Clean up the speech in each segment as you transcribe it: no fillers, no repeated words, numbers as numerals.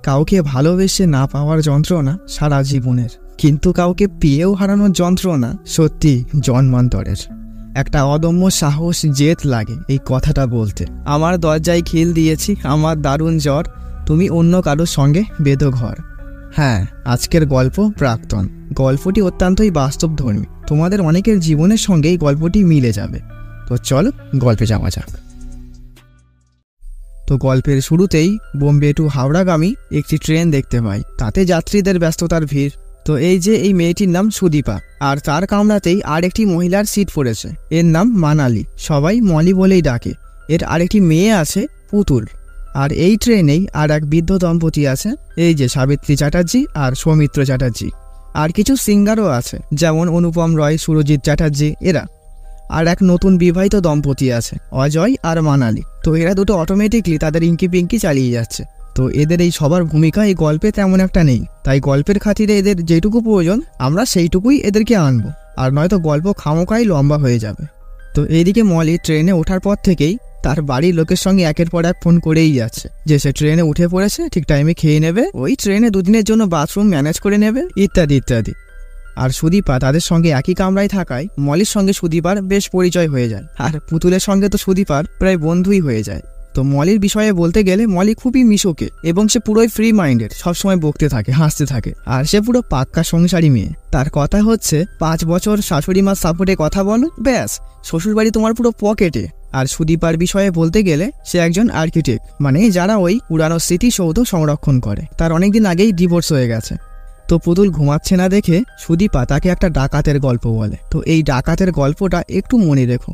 কাউকে ভালোবেসে না পাওয়ার যন্ত্রণা সারা জীবনের, কিন্তু কাউকে পেয়েও হারানোর যন্ত্রণা সত্যি জন্মান্তরের। একটা অদম্য সাহস, জেদ লাগে এই কথাটা বলতে। আমার দরজায় খিল দিয়েছি, আমার দারুণ জ্বর, তুমি অন্য কারোর সঙ্গে বেঁধো ঘর। হ্যাঁ, আজকের গল্প প্রাক্তন। গল্পটি অত্যন্তই বাস্তবধর্মী। তোমাদের অনেকের জীবনের সঙ্গে এই গল্পটি মিলে যাবে। তো চলো গল্পে যাওয়া যাক। তো গল্পের শুরুতেই বোম্বে টু হাওড়াগামী একটি ট্রেন দেখতে পাই। তাতে যাত্রীদের ব্যস্ততার ভিড়। তো এই মেয়েটির নাম সুদীপা, আর তার কামরাতেই আরেকটি মহিলার সিট পড়েছে। এর নাম মানালি, সবাই মলি বলেই ডাকে। এর আরেকটি মেয়ে আছে পুতুল। আর এই ট্রেনেই আর এক বৃদ্ধ দম্পতি আছে, এই যে সাবিত্রী চ্যাটার্জি আর সৌমিত্র চ্যাটার্জি। আর কিছু সিঙ্গারও আছে, যেমন অনুপম রয়, সুরজিৎ চ্যাটার্জি এরা। আর এক নতুন বিবাহিত দম্পতি আছে, অজয় আর মানালি। তো এরা দুটো অটোমেটিকলি তাদের ইঙ্কি পিঙ্কি চালিয়ে যাচ্ছে। তো এদের এই সবার ভূমিকা এই গল্পে তেমন একটা নেই, তাই গল্পের খাতিরে এদের যেটুকু প্রয়োজন আমরা সেইটুকুই এদেরকে আনবো, আর নয়তো গল্প খামোকাই লম্বা হয়ে যাবে। তো এইদিকে মলি ট্রেনে ওঠার পর থেকেই তার বাড়ির লোকের সঙ্গে একের পর এক ফোন করেই যাচ্ছে যে সে ট্রেনে উঠে পড়েছে, ঠিক টাইমে খেয়ে নেবে, ওই ট্রেনে দুদিনের জন্য বাথরুম ম্যানেজ করে নেবে, ইত্যাদি ইত্যাদি। আর সুদীপা তাদের সঙ্গে একই কামরায় থাকায় মলির সঙ্গে সুদীপার বেশ পরিচয় হয়ে যায়, আর পুতুলের সঙ্গে তো সুদীপার প্রায় বন্ধুই হয়ে যায়। তো মলির বিষয়ে বলতে গেলে মলি খুবই মিশুকে, এবং সে পুরোই ফ্রি মাইন্ডেড, সবসময় বকতে থাকে, হাসতে থাকে। আর সে পুরো পাক্কা সংসারী মেয়ে। তার কথা হচ্ছে 5 বছর শাশুড়ি মার সাপোর্টে কথা বলো, ব্যাস শ্বশুরবাড়ি তোমার পুরো পকেটে। আর সুদীপার বিষয়ে বলতে গেলে সে একজন আর্কিটেক্ট, মানে যারা ওই পুরানো স্মৃতিসৌধ সংরক্ষণ করে। তার অনেকদিন আগেই ডিভোর্স হয়ে গেছে। তো পুতুল ঘুমাচ্ছে না দেখে সুদীপা তাকে একটা ডাকাতের গল্প বলে। তো এই ডাকাতের গল্পটা একটু মনে রেখো।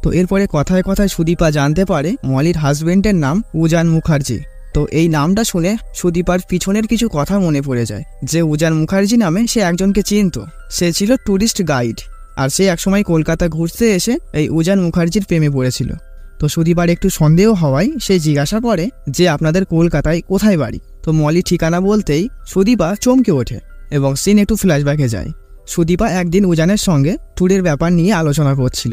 তো এরপরে কথায় কথায় সুদীপা জানতে পারে মলির হাজবেন্ডের নাম উজান মুখার্জি। তো এই নামটা শুনে সুদীপার পিছনের কিছু কথা মনে পড়ে যায়, যে উজান মুখার্জি নামে সে একজনকে চিনত। সে ছিল ট্যুরিস্ট গাইড, আর সে একসময় কলকাতা ঘুরতে এসে এই উজান মুখার্জির প্রেমে পড়েছিল। তো সুদীপার একটু সন্দেহ হওয়ায় সে জিজ্ঞাসা করে যে আপনাদের কলকাতায় কোথায় বাড়ি। তো মলি ঠিকানা বলতেই সুদীপা চমকে ওঠে এবং সিন একটু ফ্ল্যাশব্যাকে যায়। সুদীপা একদিন উজানের সঙ্গে ট্যুরের ব্যাপার নিয়ে আলোচনা করছিল,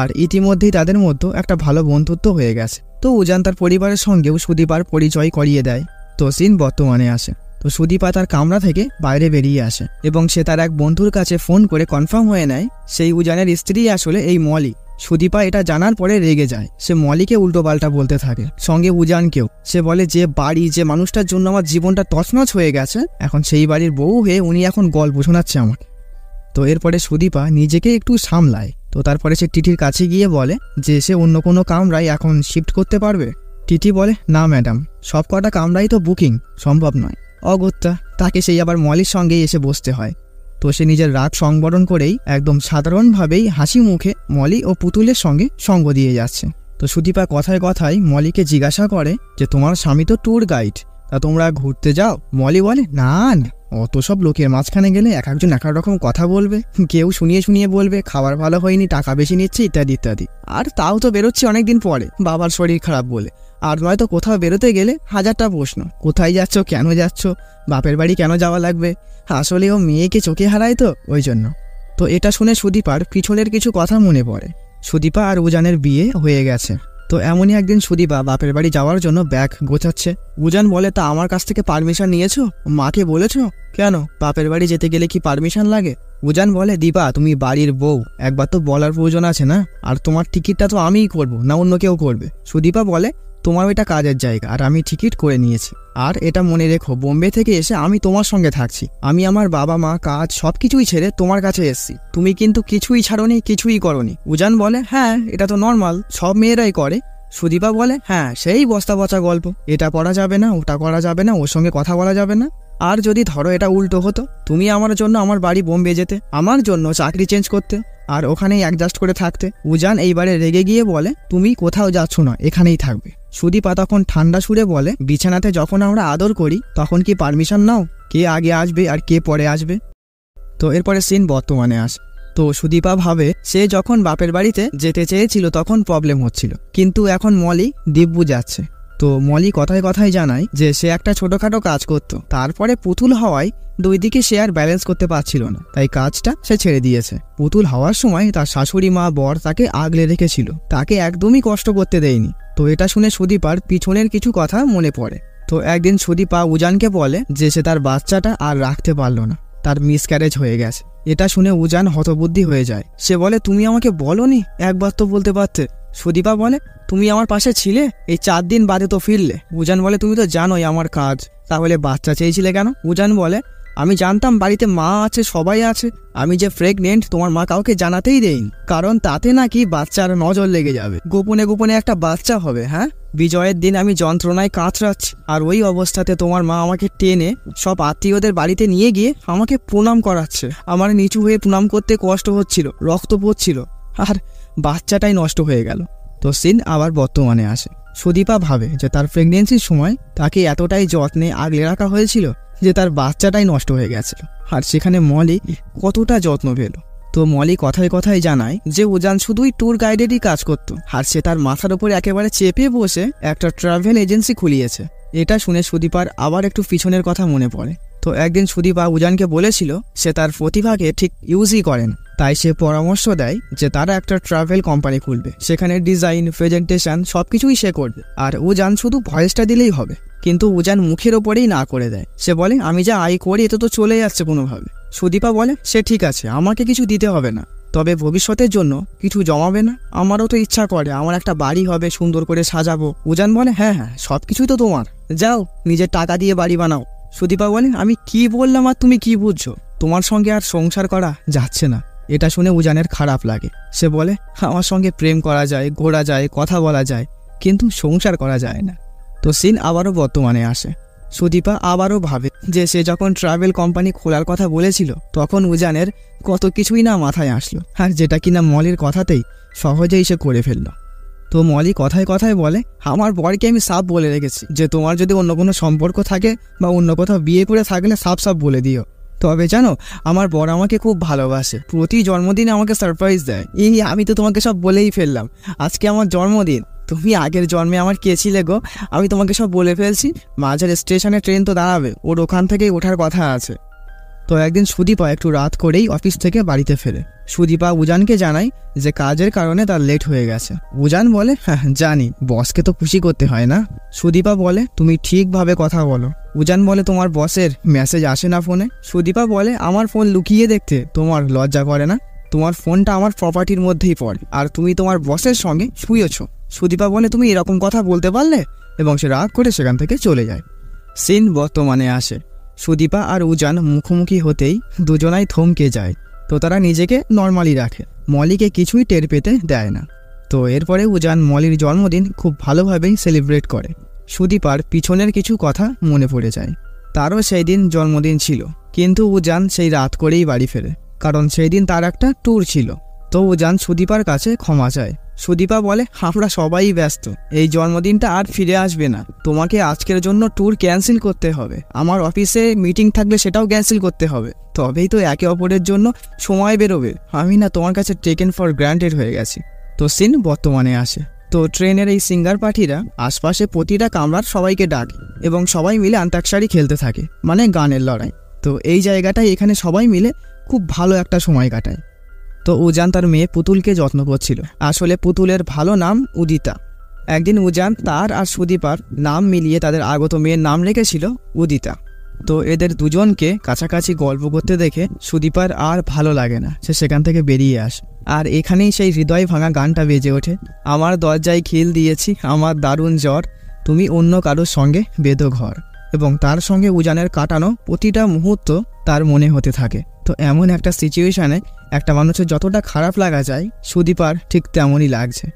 আর ইতিমধ্যেই তাদের মধ্যে একটা ভালো বন্ধুত্ব হয়ে গেছে। তো উজান তার পরিবারের সঙ্গেও সুদীপার পরিচয় করিয়ে দেয়। তো সিন বর্তমানে আসে। তো সুদীপা তার কামরা থেকে বাইরে বেরিয়ে আসে এবং সে তার এক বন্ধুর কাছে ফোন করে কনফার্ম হয়ে নেয় সেই উজানের স্ত্রী আসলে এই মলি। সুদীপা এটা জানার পরে রেগে যায়। সে মলিকে উল্টোপাল্টা বলতে থাকে, সঙ্গে উজানকেও। সে বলে যে বাড়ি, যে মানুষটার জন্য আমার জীবনটা তছনছ হয়ে গেছে, এখন সেই বাড়ির বউ হয়ে উনি এখন গল্প শোনাচ্ছে আমাকে। তো এরপরে সুদীপা নিজেকে একটু সামলায়। তো তারপরে সে টিটির কাছে গিয়ে বলে যে সে অন্য কোনো কামরায় এখন শিফট করতে পারবে। টিটি বলে, না ম্যাডাম, সব কটা কামরাই তো বুকিং, সম্ভব নয়। অগত্যা তাকে সেই আবার মলির সঙ্গেই এসে বসতে হয়। তো সে নিজের রাগ সংবরণ করেই একদম সাধারণভাবেই হাসি মুখে মলি ও পুতুলের সঙ্গে সঙ্গ দিয়ে যাচ্ছে। তো সুদীপা কথায় কথায় মলিকে জিজ্ঞাসা করে যে তোমার স্বামী তো ট্যুর গাইড, তা তোমরা ঘুরতে যাও? মলি বলে, না না, অত সব লোকের মাঝখানে গেলে এক একজন এক এক রকম কথা বলবে, কেউ শুনিয়ে শুনিয়ে বলবে খাবার ভালো হয়নি, টাকা বেশি নিচ্ছে, ইত্যাদি ইত্যাদি। আর তাও তো বেরোচ্ছি অনেকদিন পরে, বাবার শরীর খারাপ বলে। আর নয়তো কোথাও বেরোতে গেলে 1000টা প্রশ্ন, কোথায় যাচ্ছ, কেন যাচ্ছ, বাপের বাড়ি কেন যাওয়া লাগবে। আসলে ও মেয়েকে চোখে হারায় তো ওই জন্য। তো এটা শুনে সুদীপার পিছনের কিছু কথা মনে পড়ে। সুদীপা আর উজানের বিয়ে হয়ে গেছে। তো এমনই একদিন সুদীপা বাপের বাড়ি যাওয়ার জন্য ব্যাগ গোছাচ্ছে। উজান বলে, তা আমার কাছ থেকে পারমিশন নিয়েছো? মাকে বলেছো? কেন, বাপের বাড়ি যেতে গেলে কি পারমিশন লাগে? উজান বলে, দীপা তুমি বাড়ির বউ, একবার তো বলার প্রয়োজন আছে না? আর তোমার টিকিটটা তো আমিই করব, না অন্য কেউ করবে? সুদীপা বলে, তোমার ওইটা কাজের জায়গা, আর আমি টিকিট করে নিয়েছি। আর এটা মনে রেখো, বোম্বে থেকে এসে আমি তোমার সঙ্গে থাকছি। আমি আমার বাবা মা, কাজ সবকিছুই ছেড়ে তোমার কাছে এসছি। তুমি কিন্তু কিছুই ছাড়োনি, কিছুই করোনি। উজান বলে, হ্যাঁ এটা তো নর্মাল, সব মেয়েরাই করে। সুদীপা বলে, হ্যাঁ সেই বস্তা পচা গল্প, এটা পড়া যাবে না, ওটা করা যাবে না, ওর সঙ্গে কথা বলা যাবে না। আর যদি ধরো এটা উল্টো হতো, তুমি আমার জন্য আমার বাড়ি বোম্বে যেতে, আমার জন্য চাকরি চেঞ্জ করতে, আর ওখানেই অ্যাডজাস্ট করে থাকতে। উজান এইবারে রেগে গিয়ে বলে, তুমি কোথাও যাচ্ছ না, এখানেই থাকবে। সুদীপা তখন ঠান্ডা সুরে বলে, বিছানাতে যখন আমরা আদর করি তখন কি পারমিশন নাও কে আগে আসবে আর কে পরে আসবে? তো এরপরে সিন বর্তমানে আসে। তো সুদীপা ভাবে সে যখন বাপের বাড়িতে যেতে চেয়েছিল তখন প্রবলেম হচ্ছিল, কিন্তু এখন মলি দিব্যু যাচ্ছে। তো মলি কথায় কথায় জানায় যে সে একটা ছোটখাটো কাজ করত, তারপরে পুতুল হওয়ায় দুই দিকে সে আর ব্যালেন্স করতে পারছিল না, তাই কাজটা সে ছেড়ে দিয়েছে। পুতুল হওয়ার সময় তার শাশুড়ি মা বর তাকে আগলে রেখেছিল, তাকে একদমই কষ্ট করতে দেয়নি। তো এটা শুনে সুদীপার পিছনের কিছু কথা মনে পড়ে। তো তো একদিন সুদীপা উজানকে বলে যে সে তার বাচ্চাটা আর রাখতে পারলো না, তার মিসক্যারেজ হয়ে গেছে। এটা শুনে উজান হতবুদ্ধি হয়ে যায়। সে বলে, তুমি আমাকে বলোনি, একবার তো বলতে পারতে। সুদীপা বলে, তুমি আমার পাশে ছিলে, এই 4 দিন বাদে তো ফিরলে। উজান বলে, তুমি তো জানোই আমার কাজ, তাহলে বাচ্চা চেয়েছিলে কেন? উজান বলে, আমি জানতাম বাড়িতে মা আছে, সবাই আছে, আমি যে প্রেগনেন্ট তোমার মা কাউকে জানাতেই দেয়নি, কারণ তাতে নাকি বাচ্চার নজর লেগে যাবে, গোপনে গোপনে একটা বাচ্চা হবে। হ্যাঁ, বিজয়ের দিন আমি যন্ত্রণায় কাতরাচ্ছি, আর ওই অবস্থাতে তোমার মা আমাকে টেনে সব আত্মীয়দের বাড়িতে নিয়ে গিয়ে আমাকে প্রণাম করাচ্ছে। আমার নিচু হয়ে প্রণাম করতে কষ্ট হচ্ছিল, রক্ত পড়ছিল, আর বাচ্চাটাই নষ্ট হয়ে গেল। তো সিন আবার বর্তমানে আসে। সুদীপা ভাবে যে তার প্রেগনেন্সির সময় তাকে এতটাই যত্নে আগলে রাখা হয়েছিল যে তার বাচ্চাটাই নষ্ট হয়ে গেছিল, আর সেখানে মলি কতটা যত্ন পেল। তো মলি কথায় কথায় জানায় যে উজান শুধুই ট্যুর গাইডেরই কাজ করত, আর সে তার মাথার উপরে একেবারে চেপে বসে একটা ট্রাভেল এজেন্সি খুলিয়েছে। এটা শুনে সুদীপার আবার একটু পিছনের কথা মনে পড়ে। তো একদিন সুদীপা উজানকে বলেছিল সে তার প্রতিভাকে ঠিক ইউজই করেন, তাই সে পরামর্শ দেয় যে তারা একটা ট্রাভেল কোম্পানি খুলবে, সেখানে ডিজাইন, প্রেজেন্টেশন সবকিছুই সে করবে, আর উজান শুধু ভয়েসটা দিলেই হবে। কিন্তু উজান মুখের ওপরেই না করে দেয়। সে বলে, আমি যা আয় করি এতে তো চলে যাচ্ছে কোনোভাবে। সুদীপা বলে, সে ঠিক আছে, আমাকে কিছু দিতে হবে না, তবে ভবিষ্যতের জন্য কিছু জমাবে না? আমারও তো ইচ্ছা করে আমার একটা বাড়ি হবে, সুন্দর করে সাজাবো। উজান বলে, হ্যাঁ হ্যাঁ, সবকিছুই তো তোমার, যাও নিজের টাকা দিয়ে বাড়ি বানাও। সুদীপা বলে, আমি কি বললাম আর তুমি কি বুঝছো? তোমার সঙ্গে আর সংসার করা যাচ্ছে না। এটা শুনে উজানের খারাপ লাগে। সে বলে, আমার সঙ্গে প্রেম করা যায়, ঘোরা যায়, কথা বলা যায়, কিন্তু সংসার করা যায় না। তো সিন আবারও বর্তমানে আসে। সুদীপা আবারও ভাবে যে সে যখন ট্রাভেল কোম্পানি খোলার কথা বলেছিল তখন উজানের কত কিছুই না মাথায় আসলো, আর যেটা কিনা মলির কথাতেই সহজেই সে করে ফেলল। তো মলি কথায় কথায় বলে, আমার বরকে আমি সাফ বলে রেখেছি যে তোমার যদি অন্য কোনো সম্পর্ক থাকে বা অন্য কোথাও বিয়ে করে থাকলে সাফ সাফ বলে দিও। তবে জানো, আমার বর আমাকে খুব ভালোবাসে, প্রতি জন্মদিনে আমাকে সারপ্রাইজ দেয়। এই আমি তো তোমাকে সব বলেই ফেললাম, আজকে আমার জন্মদিন, তুমি আগের জন্মে আমার কে ছিলে গো? আমি তোমাকে সব বলে ফেলছি। মাঝের স্টেশনে ট্রেন তো দাঁড়াবে, ওর ওখান থেকেই ওঠার কথা আছে। তো একদিন সুদীপা একটু রাত করেই অফিস থেকে বাড়িতে ফেরে। সুদীপা উজানকে জানায় যে কাজের কারণে তার লেট হয়ে গেছে। উজান বলে, হ্যাঁ জানি, বসকে তো খুশি করতে হয় না। সুদীপা বলে, তুমি ঠিকভাবে কথা বলো। উজান বলে, তোমার বসের মেসেজ আসে না ফোনে? সুদীপা বলে, আমার ফোন লুকিয়ে দেখতে তোমার লজ্জা করে না? তোমার ফোনটা আমার প্রপার্টির মধ্যেই পড়ে, আর তুমি তোমার বসের সঙ্গে শুয়েছো। সুদীপা বলে, তুমি এরকম কথা বলতে পারলে? এবং সে রাগ করে সেখান থেকে চলে যায়। সিন বর্তমানে আসে। সুদীপা আর উজান মুখোমুখি হতেই দুজনাই থমকে যায়। তো তারা নিজেকে নর্মালি রাখে, মলিকে কিছুই টের পেতে দেয় না। তো এরপরে উজান মলির জন্মদিন খুব ভালোভাবেই সেলিব্রেট করে। সুদীপার পিছনের কিছু কথা মনে পড়ে যায়। তারও সেই দিন জন্মদিন ছিল, কিন্তু উজান সেই রাত করেই বাড়ি ফেরে, কারণ সেই দিন তার একটা ট্যুর ছিল। তো উজান সুদীপার কাছে ক্ষমা চায়। সুদীপা বলে, আমরা সবাই ব্যস্ত, এই জন্মদিনটা আর ফিরে আসবে না, তোমাকে আজকের জন্য ট্যুর ক্যান্সেল করতে হবে, আমার অফিসে মিটিং থাকলে সেটাও ক্যান্সেল করতে হবে, তবেই তো একে অপরের জন্য সময় বেরোবে। আমি না তোমার কাছে টেকেন ফর গ্রান্টেড হয়ে গেছি। তো সিন বর্তমানে আসে। তো ট্রেনের এই সিঙ্গার পার্টিরা আশপাশে প্রতিটা কামরার সবাইকে ডাকে এবং সবাই মিলে আন্তাক্ষরী খেলতে থাকে, মানে গানের লড়াই। তো এই জায়গাটায় এখানে সবাই মিলে খুব ভালো একটা সময় কাটায়। তো উজান তার মেয়ে পুতুলকে যত্ন করছিল। আসলে পুতুলের ভালো নাম উদিতা। একদিন উজান তার আর সুদীপার নাম মিলিয়ে তাদের আগত মেয়ের নাম রেখেছিল উদিতা। তো এদের দুজনকে কাছাকাছি গল্প করতে দেখে সুদীপার আর ভালো লাগে না, সে সেখান থেকে বেরিয়ে আসে। আর এখানেই সেই হৃদয় ভাঙা গানটা বেজে ওঠে, আমার দরজায় খিল দিয়েছি, আমার দারুণ জ্বর, তুমি অন্য কারোর সঙ্গে বেঁধো ঘর। এবং তার সঙ্গে উজানের কাটানো প্রতিটা মুহূর্ত তার মনে হতে থাকে। তো এমন একটা সিচুয়েশানে একটা মানুষের যতটা খারাপ লাগা যায়, সুদীপার ঠিক তেমনই লাগছে।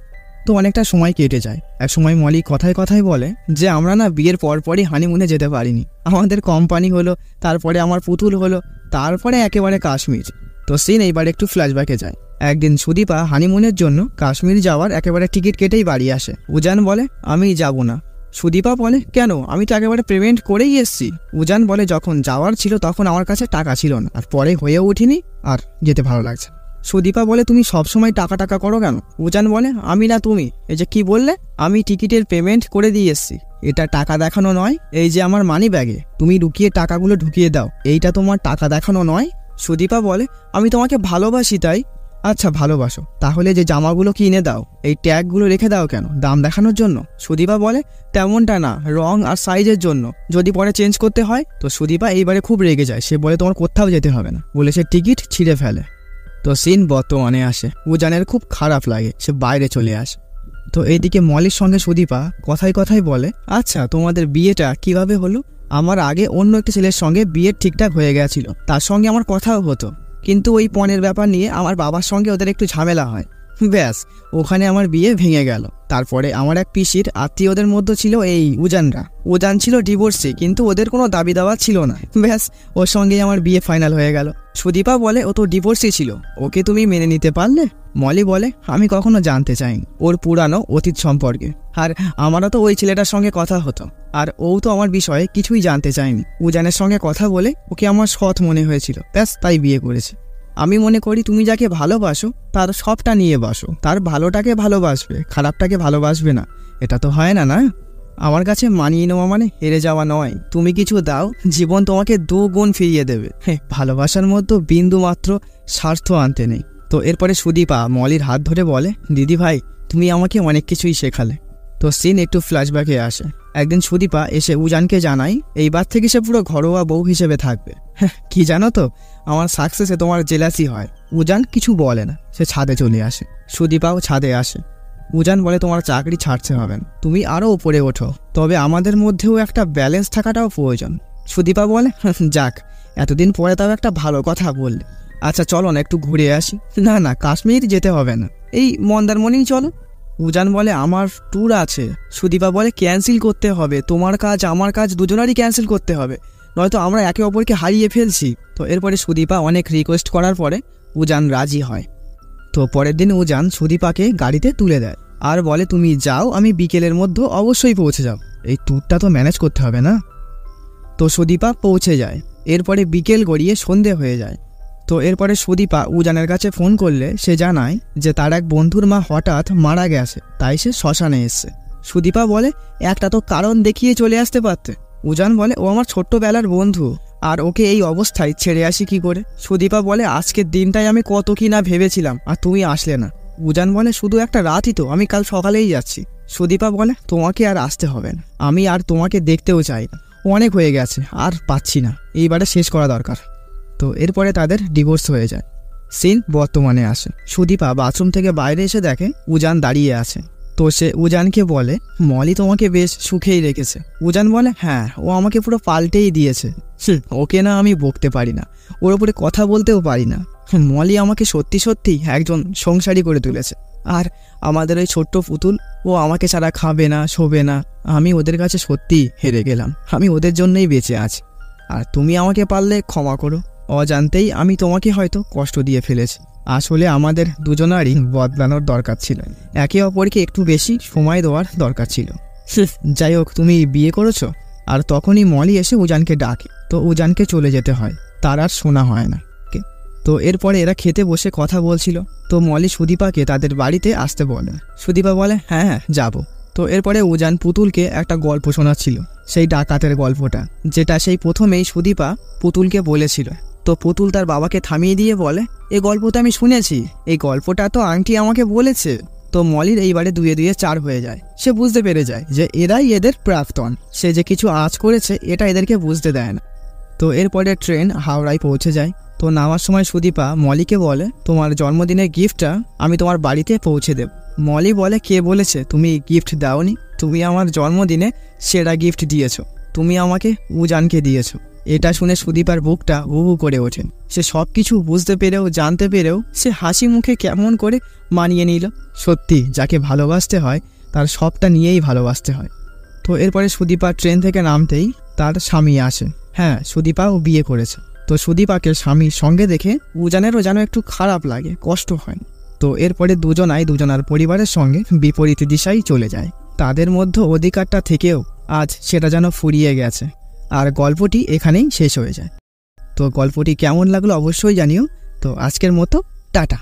তো অনেকটা সময় কেটে যায়। এক সময় মলি কথায় কথায় বলে যে আমরা না বিয়ের পরপরই হানিমুনে যেতে পারিনি, আমাদের কোম্পানি হলো, তারপরে আমার পুতুল হলো, তারপরে একেবারে কাশ্মীর। তো সিন এইবার একটু ফ্ল্যাশব্যাকে যায়। একদিন সুদীপা হানিমুনের জন্য কাশ্মীর যাওয়ার একেবারে টিকিট কেটেই বাড়ি আসে। উজান বলে, আমি যাব না। সুদীপা বলে, কেন? আমি তো একেবারে পেমেন্ট করেই এসছি। উজান বলে, যখন যাওয়ার ছিল তখন আমার কাছে টাকা ছিল না, আর পরে হয়ে উঠিনি, আর যেতে ভালো লাগছে। সুদীপা বলে, তুমি সবসময় টাকা টাকা করো কেন? উজান বলে, আমি না তুমি। এই যে কি বললে? আমি টিকিটের পেমেন্ট করে দিয়ে এসছি, এটা টাকা দেখানো নয়। এই যে আমার মানি ব্যাগে তুমি লুকিয়ে টাকাগুলো ঢুকিয়ে দাও, এইটা তোমার টাকা দেখানো নয়। সুদীপা বলে, আমি তোমাকে ভালোবাসি তাই, আচ্ছা ভালোবাসো, তাহলে যে জামাগুলো কিনে দাও এই ট্যাগগুলো রেখে দাও কেন? দাম দেখানোর জন্য? সুদীপা বলে তেমনটা না, রং আর সাইজের জন্য, যদি পরে চেঞ্জ করতে হয়। তো সুদীপা এইবারে খুব রেগে যায়, সে বলে তোমার কোথাও যেতে হবে না বলে সে টিকিট ছিঁড়ে ফেলে। তো সিন বর্তমানে আসে, উজানের খুব খারাপ লাগে, সে বাইরে চলে আসে। তো এইদিকে মলির সঙ্গে সুদীপা কথায় কথায় বলে, আচ্ছা তোমাদের বিয়েটা কিভাবে হলো? আমার আগে অন্য একটি ছেলের সঙ্গে বিয়ে ঠিকঠাক হয়ে গেছিল, তার সঙ্গে আমার কথাও হতো, কিন্তু ওই পণের ব্যাপার নিয়ে আমার বাবার সঙ্গে ওদের একটু ঝামেলা হয়, ব্যাস ওখানে আমার বিয়ে ভেঙে গেল। তারপরে আমার এক পিসির আত্মীয়দের মধ্যে ছিল এই উজানরা। উজান ছিল ডিভোর্সি, কিন্তু ওদের কোনো দাবি দাওয়া ছিল না, ব্যাস ওর সঙ্গেই আমার বিয়ে ফাইনাল হয়ে গেল। সুদীপা বলে ও তো ডিভোর্সি ছিল, ওকে তুমি মেনে নিতে পারলে? মলি বলে আমি কখনো জানতে চাইনি ওর পুরানো অতীত সম্পর্কে, আর আমারও তো ওই ছেলেটার সঙ্গে কথা হতো, আর ও তো আমার বিষয়ে কিছুই জানতে চায়নি। উজানের সঙ্গে কথা বলে ওকে আমার সৎ মনে হয়েছিল, ব্যাস তাই বিয়ে করেছে। আমি মনে করি তুমি যাকে ভালোবাসো তার সবটা নিয়ে বাসো, তার ভালোটাকে ভালোবাসবে, খারাপটাকে ভালোবাসবে না, এটা তো হয় না। না, আমার কাছে মানিয়ে নেওয়া মানে হেরে যাওয়া নয়, তুমি কিছু দাও জীবন তোমাকে 2 গুণ ফিরিয়ে দেবে। ভালোবাসার মধ্যে বিন্দু মাত্র স্বার্থ আনতে নেই। তো এরপরে সুদীপা মলির হাত ধরে বলে, দিদি ভাই তুমি আমাকে অনেক কিছুই শেখালে। তো সিন একটু ফ্ল্যাশব্যাকে আসে। একদিন সুদীপা এসে উজানকে জানাই এইবার থেকে সে পুরো ঘরোয়া বউ হিসেবে থাকবে। কি জানো তো, আমার সাকসেসে তোমার জেলাসি হয়। উজান কিছু বলে না, সে ছাদে চলে আসে। সুদীপাও ছাদে আসে। উজান বলে তোমার চাকরি ছাড়তে হবে না, তুমি আরও উপরে ওঠো, তবে আমাদের মধ্যেও একটা ব্যালেন্স থাকাটাও প্রয়োজন। সুদীপা বলে যাক, এতদিন পরে তাও একটা ভালো কথা বললে। আচ্ছা চলো না একটু ঘুরে আসি। না না, কাশ্মীর যেতে হবে না, এই মন্দারমণি চলো। উজান বলে আমার ট্যুর আছে। সুদীপা বলে ক্যান্সেল করতে হবে, তোমার কাজ আমার কাজ দুজনারই ক্যান্সেল করতে হবে, নয়তো আমরা একে অপরকে হারিয়ে ফেলছি। তো এরপরে সুদীপা অনেক রিকোয়েস্ট করার পরে উজান রাজি হয়। তো পরের দিন উজান সুদীপাকে গাড়িতে তুলে দেয় আর বলে তুমি যাও, আমি বিকেলের মধ্যে অবশ্যই পৌঁছে যাও, এই ট্যুরটা তো ম্যানেজ করতে হবে না। তো সুদীপা পৌঁছে যায়। এরপরে বিকেল গড়িয়ে সন্ধে হয়ে যায়। তো এরপরে সুদীপা উজানের কাছে ফোন করলে সে জানায় যে তার এক বন্ধুর মা হঠাৎ মারা গেছে, তাই সে শ্মশানে এসছে। সুদীপা বলে একটা তো কারণ দেখিয়ে চলে আসতে পারতে। উজান বলে ও আমার ছোট্টবেলার বন্ধু, আর ওকে এই অবস্থায় ছেড়ে আসি কি করে। সুদীপা বলে আজকের দিনটাই আমি কত কি না ভেবেছিলাম, আর তুমি আসলে না। উজান বলে শুধু একটা রাতই তো, আমি কাল সকালেই যাচ্ছি। সুদীপা বলে তোমাকে আর আসতে হবে না, আমি আর তোমাকে দেখতেও চাই না, অনেক হয়ে গেছে, আর পাচ্ছি না, এইবারে শেষ করা দরকার। তো এরপরে তাদের ডিভোর্স হয়ে যায়। সিন বর্তমানে আসে। সুদীপা বাথরুম থেকে বাইরে এসে দেখে উজান দাঁড়িয়ে আছে। তো সে উজানকে বলে মলি তোমাকে বেশ সুখেই রেখেছে। উজান বলে হ্যাঁ, ও আমাকে পুরো পাল্টেই দিয়েছে। ওকে না আমি বকতে পারি না, ওর ওপরে কথা বলতেও পারি না। মলি আমাকে সত্যি সত্যি একজন সংসারী করে তুলেছে, আর আমাদের ওই ছোট্ট পুতুল, ও আমাকে ছাড়া খাবে না, শোবে না। আমি ওদের কাছে সত্যি হেরে গেলাম, আমি ওদের জন্যই বেঁচে আছি, আর তুমি আমাকে পারলে ক্ষমা করো। অজান্তেই আমি তোমাকে হয়তো কষ্ট দিয়ে ফেলেছি, আসলে আমাদের দুজনারই বদলানোর দরকার ছিল, একে অপরকে একটু বেশি সময় দেওয়ার দরকার ছিল। যাই হোক, তুমি বিয়ে করেছো। আর তখনই মলি এসে উজানকে ডাকে। তো উজানকে চলে যেতে হয়, তার আর শোনা হয় না। তো এরপরে এরা খেতে বসে কথা বলছিল। তো মলি সুদীপাকে তাদের বাড়িতে আসতে বলে। সুদীপা বলে হ্যাঁ হ্যাঁ যাবো। তো এরপরে উজান পুতুলকে একটা গল্প শোনাচ্ছিল, সেই ডাকাতের গল্পটা, যেটা সেই প্রথমেই সুদীপা পুতুলকে বলেছিল। তো পুতুল তার বাবাকে থামিয়ে দিয়ে বলে এই গল্পটা আমি শুনেছি, এই গল্পটা তো আংটি আমাকে বলেছে। তো মলির এইবারে 2 2 4 হয়ে যায়। সে বুঝতে পেরে যায় যে এরাই এদের প্রাক্তন, সে যে কিছু আজ করেছে এটা এদেরকে বুঝতে দেয় না। তো এরপরে ট্রেন হাওড়ায় পৌঁছে যায়। তো নামার সময় সুদীপা মলিকে বলে তোমার জন্মদিনের গিফটটা আমি তোমার বাড়িতে পৌঁছে দেব। মলি বলে কে বলেছে তুমি গিফট দাওনি? তুমি আমার জন্মদিনে সেরা গিফট দিয়েছো, তুমি আমাকে উজানকে দিয়েছো। এটা শুনে সুদীপার বুকটা হু হু করে ওঠে। সে সব কিছু বুঝতে পেরেও জানতে পেরেও সে হাসি মুখে কেমন করে মানিয়ে নিল। সত্যি যাকে ভালোবাসতে হয় তার সবটা নিয়েই ভালোবাসতে হয়। তো এরপরে সুদীপা ট্রেন থেকে নামতেই তার স্বামী আসে। হ্যাঁ, সুদীপাও বিয়ে করেছে। তো সুদীপাকে স্বামীর সঙ্গে দেখে উজানেরও যেন একটু খারাপ লাগে, কষ্ট হয়। তো এরপরে দুজনাই দুজনার পরিবারের সঙ্গে বিপরীত দিশায় চলে যায়। তাদের মধ্যে অধিকারটা থেকেও আজ সেটা যেন ফুরিয়ে গেছে, আর গল্পটি এখানেই শেষ হয়ে যায়। তো গল্পটি কেমন লাগলো অবশ্যই জানিও। তো আজকের মতো টাটা।